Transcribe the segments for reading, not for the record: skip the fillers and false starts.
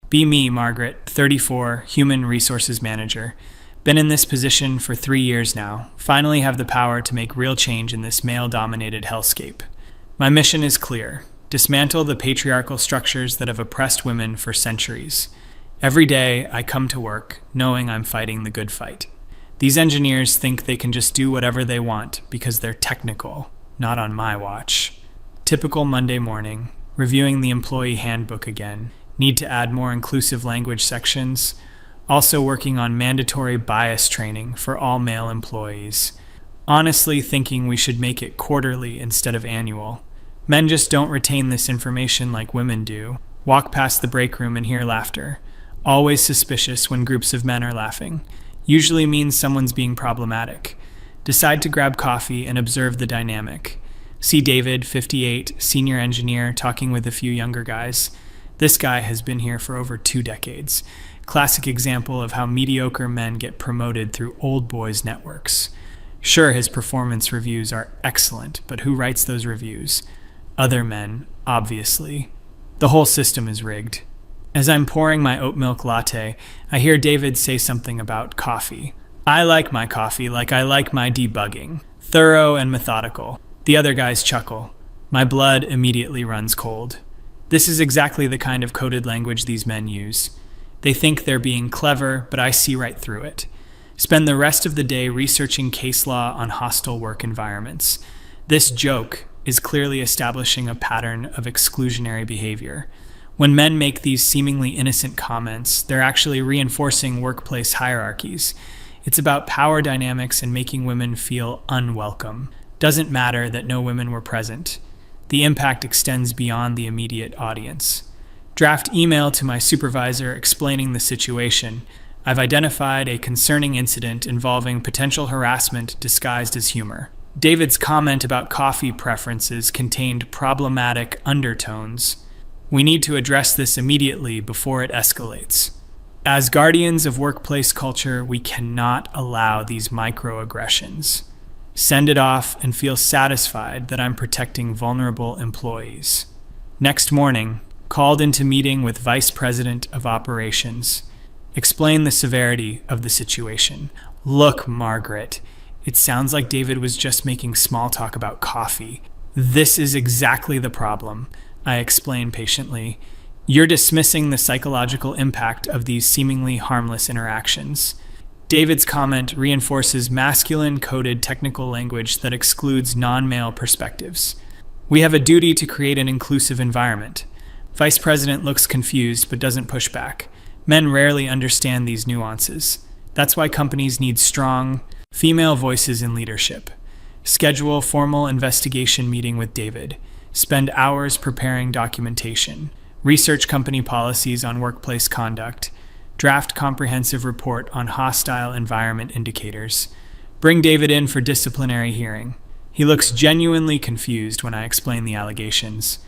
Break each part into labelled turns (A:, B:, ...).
A: Be me, Margaret, 34, Human Resources Manager. Been in this position for 3 years now. Finally have the power to make real change in this male-dominated hellscape. My mission is clear. Dismantle the patriarchal structures that have oppressed women for centuries. Every day, I come to work knowing I'm fighting the good fight. These engineers think they can just do whatever they want because they're technical, not on my watch. Typical Monday morning, reviewing the employee handbook again. Need to add more inclusive language sections. Also working on mandatory bias training for all male employees. Honestly thinking we should make it quarterly instead of annual. Men just don't retain this information like women do. Walk past the break room and hear laughter. Always suspicious when groups of men are laughing. Usually means someone's being problematic. Decide to grab coffee and observe the dynamic. See David, 58, senior engineer, talking with a few younger guys. This guy has been here for over 2 decades. Classic example of how mediocre men get promoted through old boys networks. Sure, his performance reviews are excellent, but who writes those reviews? Other men, obviously. The whole system is rigged. As I'm pouring my oat milk latte, I hear David say something about coffee. I like my coffee like I like my debugging. Thorough and methodical. The other guys chuckle. My blood immediately runs cold. This is exactly the kind of coded language these men use. They think they're being clever, but I see right through it. Spend the rest of the day researching case law on hostile work environments. This joke is clearly establishing a pattern of exclusionary behavior. When men make these seemingly innocent comments, they're actually reinforcing workplace hierarchies. It's about power dynamics and making women feel unwelcome. Doesn't matter that no women were present. The impact extends beyond the immediate audience. Draft email to my supervisor explaining the situation. I've identified a concerning incident involving potential harassment disguised as humor. David's comment about coffee preferences contained problematic undertones. We need to address this immediately before it escalates. As guardians of workplace culture, we cannot allow these microaggressions. Send it off and feel satisfied that I'm protecting vulnerable employees. Next morning, called into meeting with Vice President of Operations. Explain the severity of the situation. Look, Margaret, it sounds like David was just making small talk about coffee. This is exactly the problem, I explain patiently. You're dismissing the psychological impact of these seemingly harmless interactions. David's comment reinforces masculine-coded technical language that excludes non-male perspectives. We have a duty to create an inclusive environment. Vice President looks confused but doesn't push back. Men rarely understand these nuances. That's why companies need strong, female voices in leadership. Schedule formal investigation meeting with David. Spend hours preparing documentation. Research company policies on workplace conduct. Draft comprehensive report on hostile environment indicators. Bring David in for disciplinary hearing. He looks genuinely confused when I explain the allegations.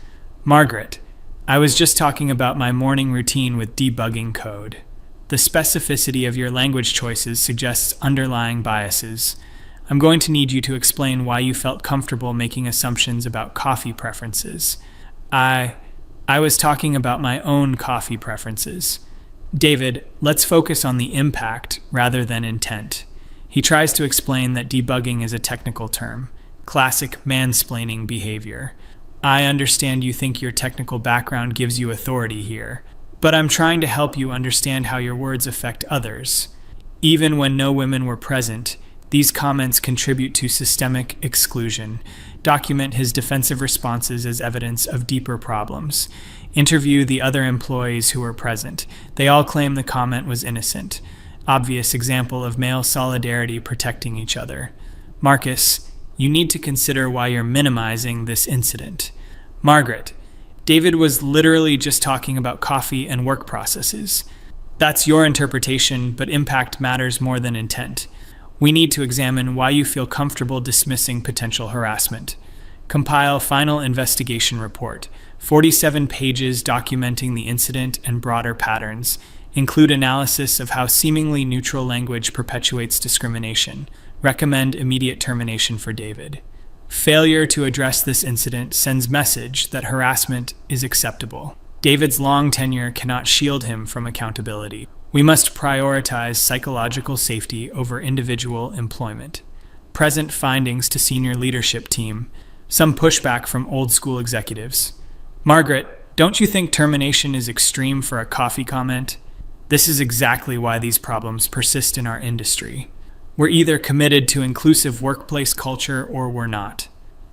A: Margaret, I was just talking about my morning routine with debugging code. The specificity of your language choices suggests underlying biases. I'm going to need you to explain why you felt comfortable making assumptions about coffee preferences. I was talking about my own coffee preferences. David, let's focus on the impact rather than intent. He tries to explain that debugging is a technical term, classic mansplaining behavior. I understand you think your technical background gives you authority here, but I'm trying to help you understand how your words affect others. Even when no women were present, these comments contribute to systemic exclusion. Document his defensive responses as evidence of deeper problems. Interview the other employees who were present. They all claim the comment was innocent. Obvious example of male solidarity protecting each other. Marcus, you need to consider why you're minimizing this incident. Margaret, David was literally just talking about coffee and work processes. That's your interpretation, but impact matters more than intent. We need to examine why you feel comfortable dismissing potential harassment. Compile final investigation report, 47 pages documenting the incident and broader patterns. Include analysis of how seemingly neutral language perpetuates discrimination. Recommend immediate termination for David. Failure to address this incident sends message that harassment is acceptable. David's long tenure cannot shield him from accountability. We must prioritize psychological safety over individual employment. Present findings to senior leadership team. Some pushback from old school executives. Margaret, don't you think termination is extreme for a coffee comment? This is exactly why these problems persist in our industry. We're either committed to inclusive workplace culture or we're not.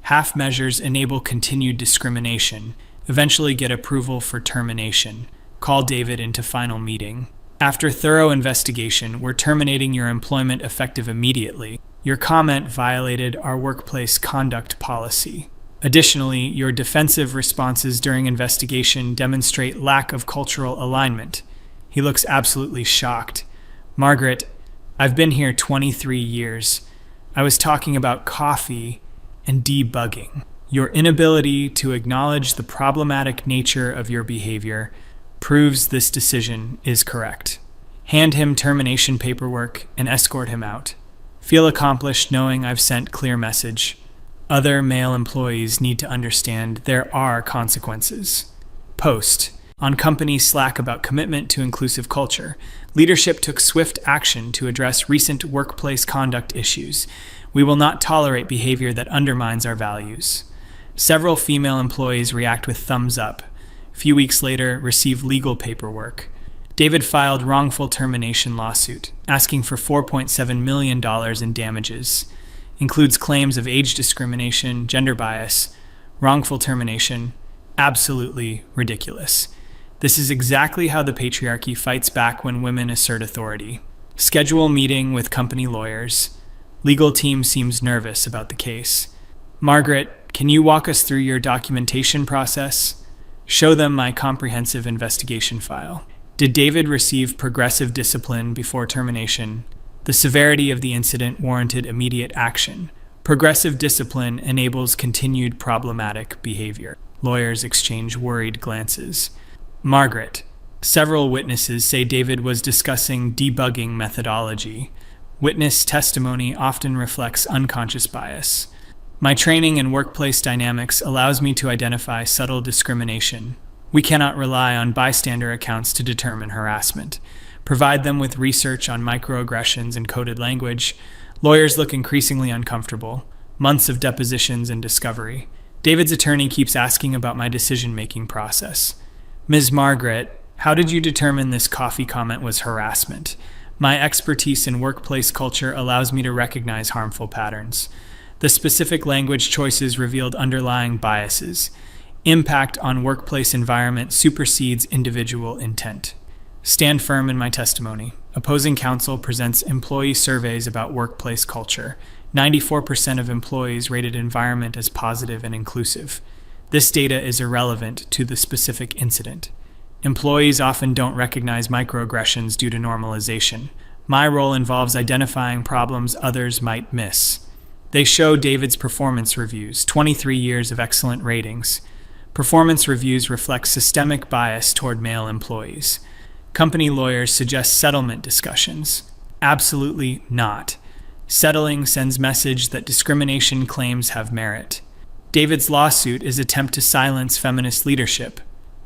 A: Half measures enable continued discrimination, eventually get approval for termination. Call David into final meeting. After thorough investigation, we're terminating your employment effective immediately. Your comment violated our workplace conduct policy. Additionally, your defensive responses during investigation demonstrate lack of cultural alignment. He looks absolutely shocked. Margaret, I've been here 23 years. I was talking about coffee and debugging. Your inability to acknowledge the problematic nature of your behavior proves this decision is correct. Hand him termination paperwork and escort him out. Feel accomplished knowing I've sent clear message. Other male employees need to understand there are consequences. Post. On company Slack about commitment to inclusive culture, leadership took swift action to address recent workplace conduct issues. We will not tolerate behavior that undermines our values. Several female employees react with thumbs up. A few weeks later, receive legal paperwork. David filed wrongful termination lawsuit, asking for $4.7 million in damages. Includes claims of age discrimination, gender bias, wrongful termination. Absolutely ridiculous. This is exactly how the patriarchy fights back when women assert authority. Schedule meeting with company lawyers. Legal team seems nervous about the case. Margaret, can you walk us through your documentation process? Show them my comprehensive investigation file. Did David receive progressive discipline before termination? The severity of the incident warranted immediate action. Progressive discipline enables continued problematic behavior. Lawyers exchange worried glances. Margaret, several witnesses say David was discussing debugging methodology. Witness testimony often reflects unconscious bias. My training in workplace dynamics allows me to identify subtle discrimination. We cannot rely on bystander accounts to determine harassment. Provide them with research on microaggressions and coded language. Lawyers look increasingly uncomfortable. Months of depositions and discovery. David's attorney keeps asking about my decision-making process. Ms. Margaret, how did you determine this coffee comment was harassment? My expertise in workplace culture allows me to recognize harmful patterns. The specific language choices revealed underlying biases. Impact on workplace environment supersedes individual intent. Stand firm in my testimony. Opposing counsel presents employee surveys about workplace culture. 94% of employees rated environment as positive and inclusive. This data is irrelevant to the specific incident. Employees often don't recognize microaggressions due to normalization. My role involves identifying problems others might miss. They show David's performance reviews, 23 years of excellent ratings. Performance reviews reflect systemic bias toward male employees. Company lawyers suggest settlement discussions. Absolutely not. Settling sends message that discrimination claims have merit. David's lawsuit is an attempt to silence feminist leadership.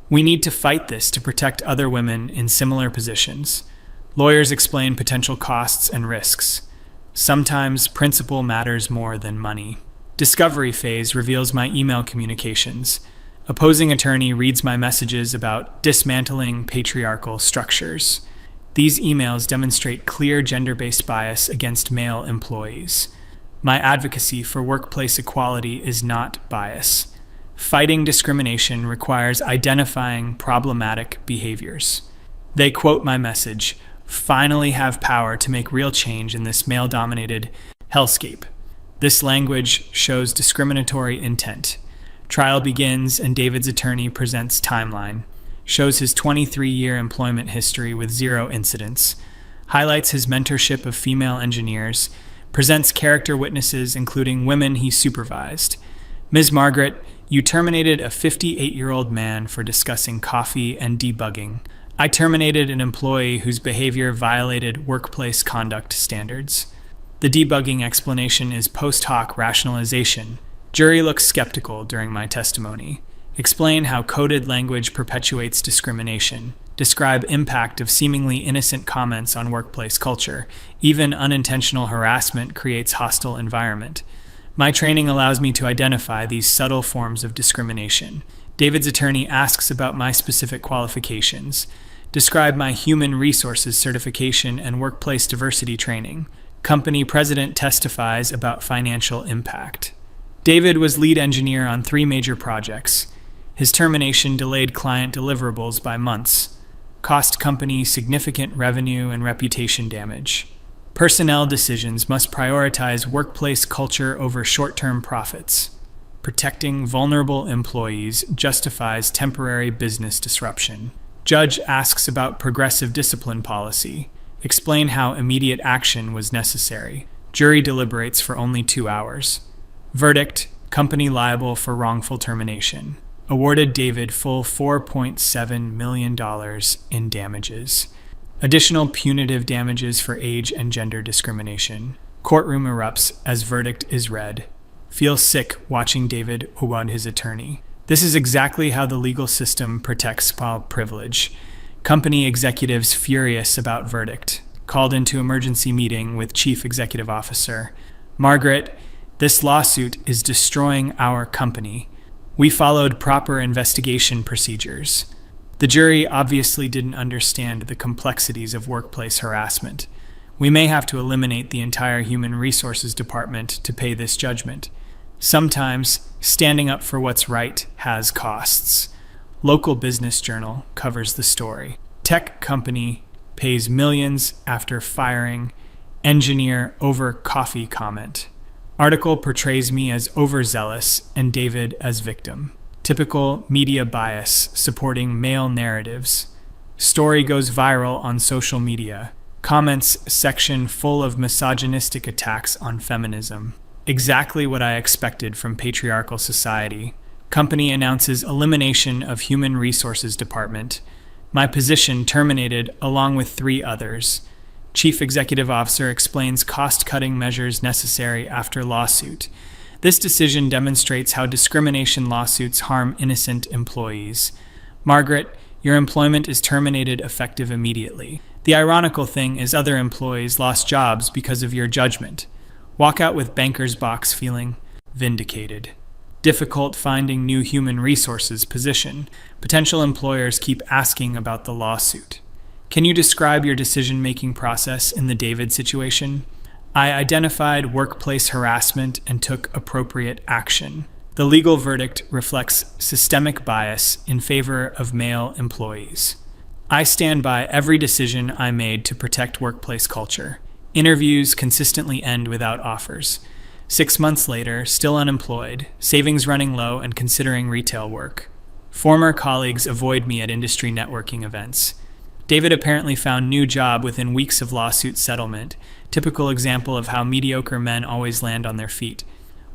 A: We need to fight this to protect other women in similar positions. Lawyers explain potential costs and risks. Sometimes principle matters more than money. Discovery phase reveals my email communications. Opposing attorney reads my messages about dismantling patriarchal structures. These emails demonstrate clear gender-based bias against male employees. My advocacy for workplace equality is not bias. Fighting discrimination requires identifying problematic behaviors. They quote my message, finally have power to make real change in this male-dominated hellscape. This language shows discriminatory intent. Trial begins and David's attorney presents timeline. Shows his 23-year employment history with 0 incidents. Highlights his mentorship of female engineers. Presents character witnesses including women he supervised. Ms. Margaret, you terminated a 58-year-old man for discussing coffee and debugging. I terminated an employee whose behavior violated workplace conduct standards. The debugging explanation is post hoc rationalization. Jury looks skeptical during my testimony. Explain how coded language perpetuates discrimination. Describe impact of seemingly innocent comments on workplace culture. Even unintentional harassment creates hostile environment. My training allows me to identify these subtle forms of discrimination. David's attorney asks about my specific qualifications. Describe my human resources certification and workplace diversity training. Company president testifies about financial impact. David was lead engineer on 3 major projects. His termination delayed client deliverables by months, cost company significant revenue and reputation damage. Personnel decisions must prioritize workplace culture over short-term profits. Protecting vulnerable employees justifies temporary business disruption. Judge asks about progressive discipline policy. Explain how immediate action was necessary. Jury deliberates for only 2 hours. Verdict: company liable for wrongful termination. Awarded David full $4.7 million in damages. Additional punitive damages for age and gender discrimination. Courtroom erupts as verdict is read. Feel sick watching David award his attorney. This is exactly how the legal system protects while privilege. Company executives furious about verdict. Called into emergency meeting with Chief Executive Officer. Margaret, this lawsuit is destroying our company. We followed proper investigation procedures. The jury obviously didn't understand the complexities of workplace harassment. We may have to eliminate the entire human resources department to pay this judgment. Sometimes, standing up for what's right has costs. Local business journal covers the story. Tech company pays millions after firing engineer over coffee comment. Article portrays me as overzealous and David as victim. Typical media bias supporting male narratives. Story goes viral on social media. Comments section full of misogynistic attacks on feminism. Exactly what I expected from patriarchal society. Company announces elimination of human resources department. My position terminated along with 3 others. Chief Executive Officer explains cost-cutting measures necessary after lawsuit. This decision demonstrates how discrimination lawsuits harm innocent employees. Margaret, your employment is terminated effective immediately. The ironical thing is other employees lost jobs because of your judgment. Walk out with banker's box feeling vindicated. Difficult finding new human resources position. Potential employers keep asking about the lawsuit. Can you describe your decision-making process in the David situation? I identified workplace harassment and took appropriate action. The legal verdict reflects systemic bias in favor of male employees. I stand by every decision I made to protect workplace culture. Interviews consistently end without offers. 6 months later, still unemployed, savings running low and considering retail work. Former colleagues avoid me at industry networking events. David apparently found new job within weeks of lawsuit settlement. Typical example of how mediocre men always land on their feet.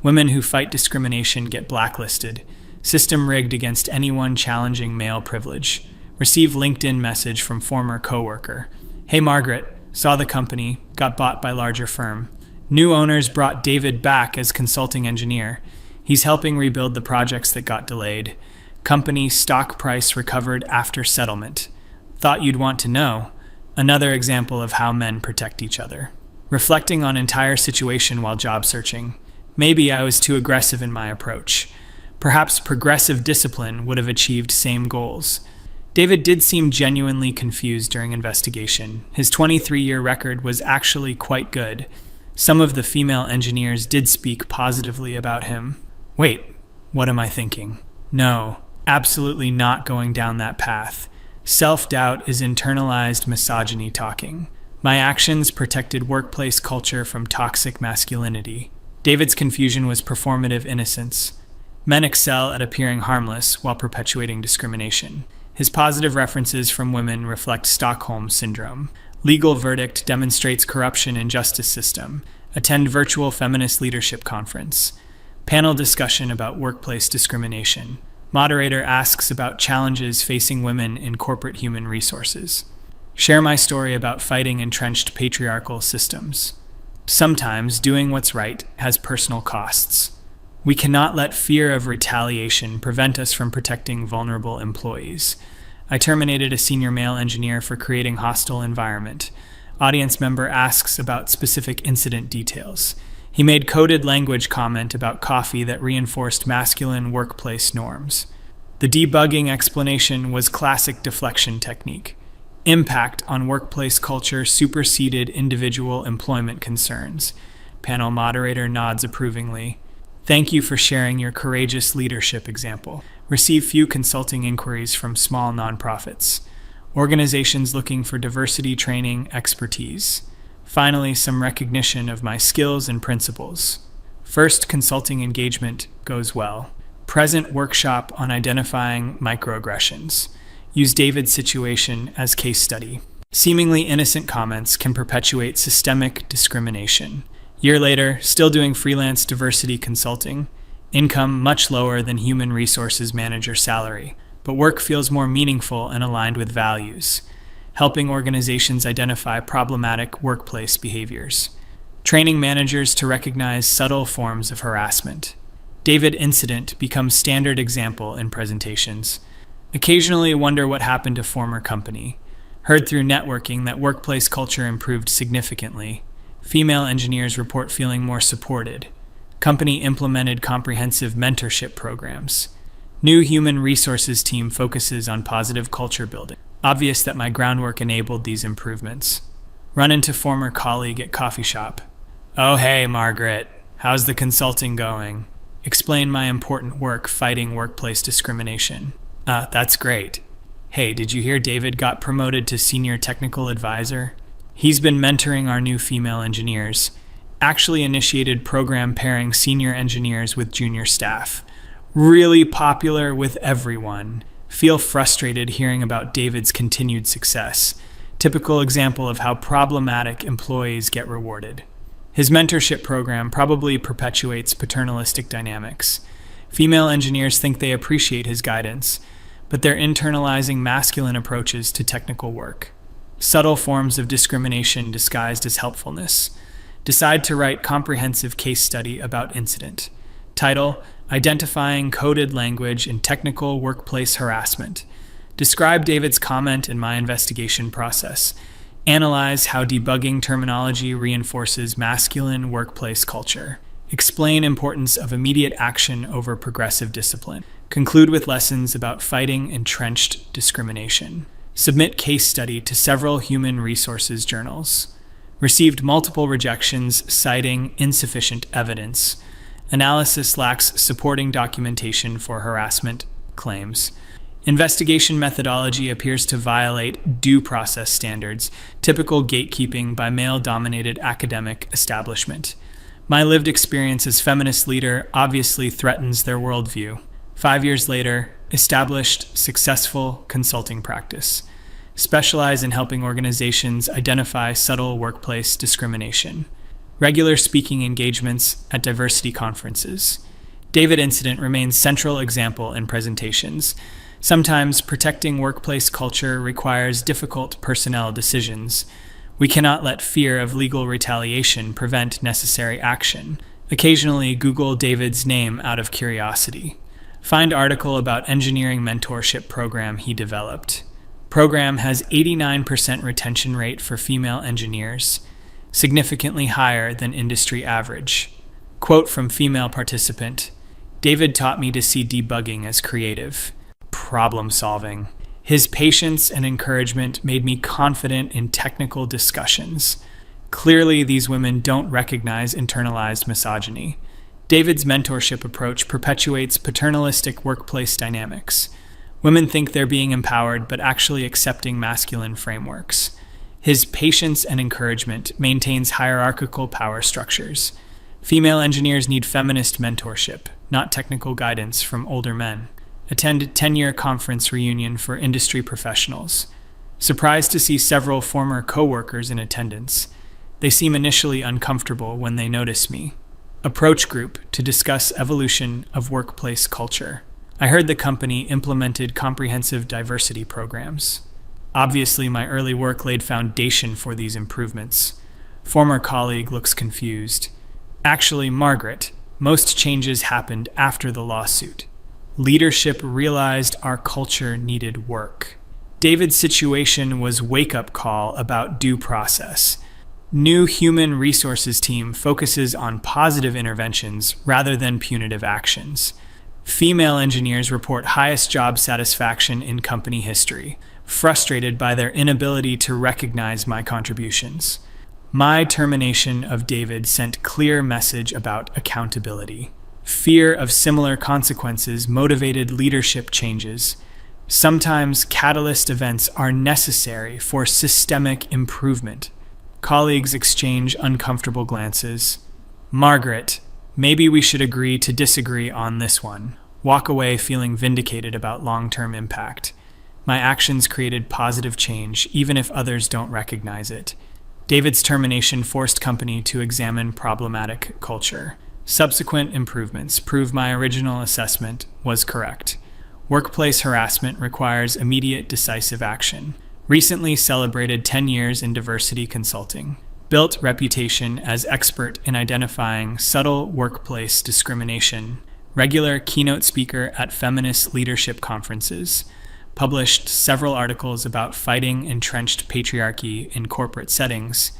A: Women who fight discrimination get blacklisted. System rigged against anyone challenging male privilege. Receive LinkedIn message from former coworker. Hey Margaret, saw the company, got bought by larger firm. New owners brought David back as consulting engineer. He's helping rebuild the projects that got delayed. Company stock price recovered after settlement. Thought you'd want to know. Another example of how men protect each other. Reflecting on entire situation while job searching. Maybe I was too aggressive in my approach. Perhaps progressive discipline would have achieved same goals. David did seem genuinely confused during investigation. His 23-year record was actually quite good. Some of the female engineers did speak positively about him. Wait, what am I thinking? No, absolutely not going down that path. Self-doubt is internalized misogyny talking. My actions protected workplace culture from toxic masculinity. David's confusion was performative innocence. Men excel at appearing harmless while perpetuating discrimination. His positive references from women reflect Stockholm Syndrome. Legal verdict demonstrates corruption in justice system. Attend virtual feminist leadership conference. Panel discussion about workplace discrimination. Moderator asks about challenges facing women in corporate human resources. Share my story about fighting entrenched patriarchal systems. Sometimes doing what's right has personal costs. We cannot let fear of retaliation prevent us from protecting vulnerable employees. I terminated a senior male engineer for creating hostile environment. Audience member asks about specific incident details. He made coded language comment about coffee that reinforced masculine workplace norms. The debugging explanation was classic deflection technique. Impact on workplace culture superseded individual employment concerns. Panel moderator nods approvingly. Thank you for sharing your courageous leadership example. Receive few consulting inquiries from small nonprofits. Organizations looking for diversity training expertise. Finally, some recognition of my skills and principles. First consulting engagement goes well. Present workshop on identifying microaggressions. Use David's situation as case study. Seemingly innocent comments can perpetuate systemic discrimination. Year later, still doing freelance diversity consulting. Income much lower than human resources manager salary, but work feels more meaningful and aligned with values. Helping organizations identify problematic workplace behaviors. Training managers to recognize subtle forms of harassment. David incident becomes standard example in presentations. Occasionally wonder what happened to former company. Heard through networking that workplace culture improved significantly. Female engineers report feeling more supported. Company implemented comprehensive mentorship programs. New human resources team focuses on positive culture building. Obvious that my groundwork enabled these improvements. Run into former colleague at coffee shop. Oh hey, Margaret. How's the consulting going? Explain my important work fighting workplace discrimination. That's great. Hey, did you hear David got promoted to senior technical advisor? He's been mentoring our new female engineers. Actually initiated program pairing senior engineers with junior staff. Really popular with everyone. Feel frustrated hearing about David's continued success. Typical example of how problematic employees get rewarded. His mentorship program probably perpetuates paternalistic dynamics. Female engineers think they appreciate his guidance, but they're internalizing masculine approaches to technical work. Subtle forms of discrimination disguised as helpfulness. Decide to write comprehensive case study about incident. Title: Identifying Coded Language in Technical Workplace Harassment. Describe David's comment in my investigation process. Analyze how debugging terminology reinforces masculine workplace culture. Explain importance of immediate action over progressive discipline. Conclude with lessons about fighting entrenched discrimination. Submit case study to several human resources journals. Received multiple rejections citing insufficient evidence. Analysis lacks supporting documentation for harassment claims. Investigation methodology appears to violate due process standards, typical gatekeeping by male-dominated academic establishment. My lived experience as feminist leader obviously threatens their worldview. 5 years later, established successful consulting practice. Specialize in helping organizations identify subtle workplace discrimination. Regular speaking engagements at diversity conferences. David incident remains central example in presentations. Sometimes protecting workplace culture requires difficult personnel decisions. We cannot let fear of legal retaliation prevent necessary action. Occasionally Google David's name out of curiosity. Find article about engineering mentorship program he developed. Program has 89% retention rate for female engineers, significantly higher than industry average. Quote from female participant: David taught me to see debugging as creative, problem solving. His patience and encouragement made me confident in technical discussions. Clearly, these women don't recognize internalized misogyny. David's mentorship approach perpetuates paternalistic workplace dynamics. Women think they're being empowered, but actually accepting masculine frameworks. His patience and encouragement maintains hierarchical power structures. Female engineers need feminist mentorship, not technical guidance from older men. Attend 10-year conference reunion for industry professionals. Surprised to see several former co-workers in attendance. They seem initially uncomfortable when they notice me. Approach group to discuss evolution of workplace culture. I heard the company implemented comprehensive diversity programs. Obviously, my early work laid foundation for these improvements. Former colleague looks confused. Actually, Margaret, Most changes happened after the lawsuit. Leadership realized our culture needed work. David's situation was wake-up call about due process. New human resources team focuses on positive interventions rather than punitive actions. Female engineers report highest job satisfaction in company history, frustrated by their inability to recognize my contributions. My termination of David sent clear message about accountability. Fear of similar consequences motivated leadership changes. Sometimes catalyst events are necessary for systemic improvement. Colleagues exchange uncomfortable glances. Margaret, maybe we should agree to disagree on this one. Walk away feeling vindicated about long-term impact. My actions created positive change, even if others don't recognize it. David's termination forced company to examine problematic culture. Subsequent improvements prove my original assessment was correct. Workplace harassment requires immediate decisive action. Recently celebrated 10 years in diversity consulting. Built reputation as expert in identifying subtle workplace discrimination. Regular keynote speaker at feminist leadership conferences. Published several articles about fighting entrenched patriarchy in corporate settings.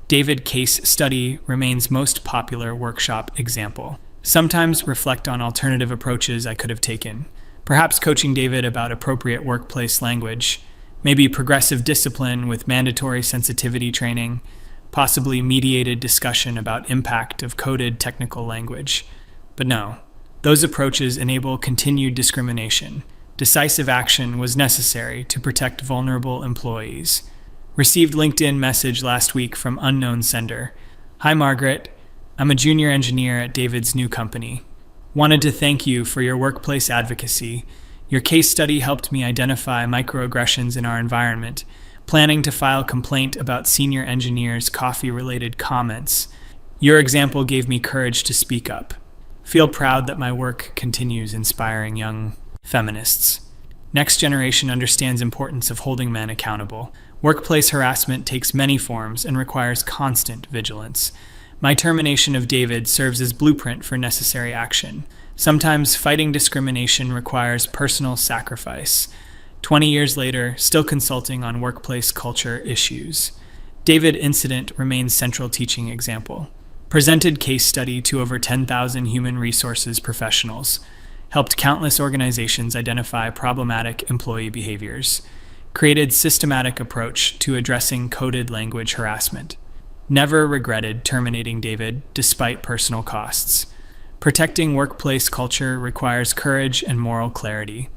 A: David case study remains most popular workshop example. Sometimes reflect on alternative approaches I could have taken. Perhaps coaching David about appropriate workplace language. Maybe progressive discipline with mandatory sensitivity training, possibly mediated discussion about impact of coded technical language. But no, those approaches enable continued discrimination. Decisive action was necessary to protect vulnerable employees. Received LinkedIn message last week from unknown sender. Hi Margaret, I'm a junior engineer at David's new company. Wanted to thank you for your workplace advocacy. Your case study helped me identify microaggressions in our environment, planning to file complaint about senior engineers' coffee-related comments. Your example gave me courage to speak up. Feel proud that my work continues inspiring young feminists. Next generation understands importance of holding men accountable. Workplace harassment takes many forms and requires constant vigilance. My termination of David serves as blueprint for necessary action. Sometimes fighting discrimination requires personal sacrifice. 20 years later, still consulting on workplace culture issues. David incident remains central teaching example. Presented case study to over 10,000 human resources professionals. Helped countless organizations identify problematic employee behaviors. Created systematic approach to addressing coded language harassment. Never regretted terminating David despite personal costs. Protecting workplace culture requires courage and moral clarity.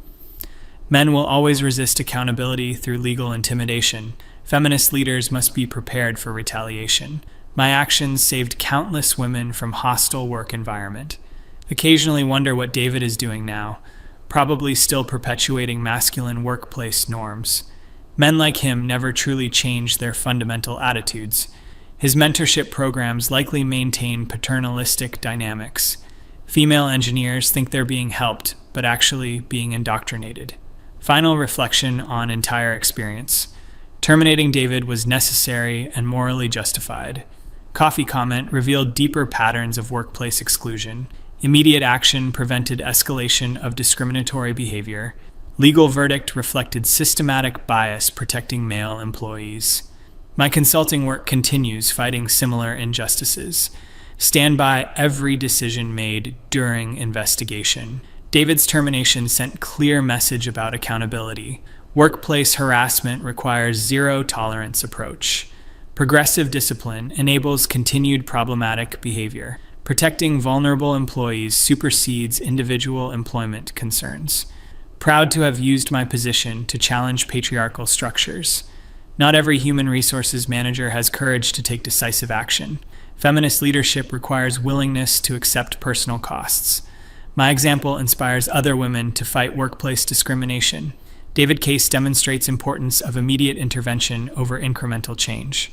A: Men will always resist accountability through legal intimidation. Feminist leaders must be prepared for retaliation. My actions saved countless women from hostile work environment. Occasionally wonder what David is doing now, probably still perpetuating masculine workplace norms. Men like him never truly changed their fundamental attitudes. His mentorship programs likely maintain paternalistic dynamics. Female engineers think they're being helped, but actually being indoctrinated. Final reflection on entire experience. Terminating David was necessary and morally justified. Coffee comment revealed deeper patterns of workplace exclusion. Immediate action prevented escalation of discriminatory behavior. Legal verdict reflected systematic bias protecting male employees. My consulting work continues fighting similar injustices. Stand by every decision made during investigation. David's termination sent clear message about accountability. Workplace harassment requires zero-tolerance approach. Progressive discipline enables continued problematic behavior. Protecting vulnerable employees supersedes individual employment concerns. Proud to have used my position to challenge patriarchal structures. Not every human resources manager has courage to take decisive action. Feminist leadership requires willingness to accept personal costs. My example inspires other women to fight workplace discrimination. David Case demonstrates importance of immediate intervention over incremental change.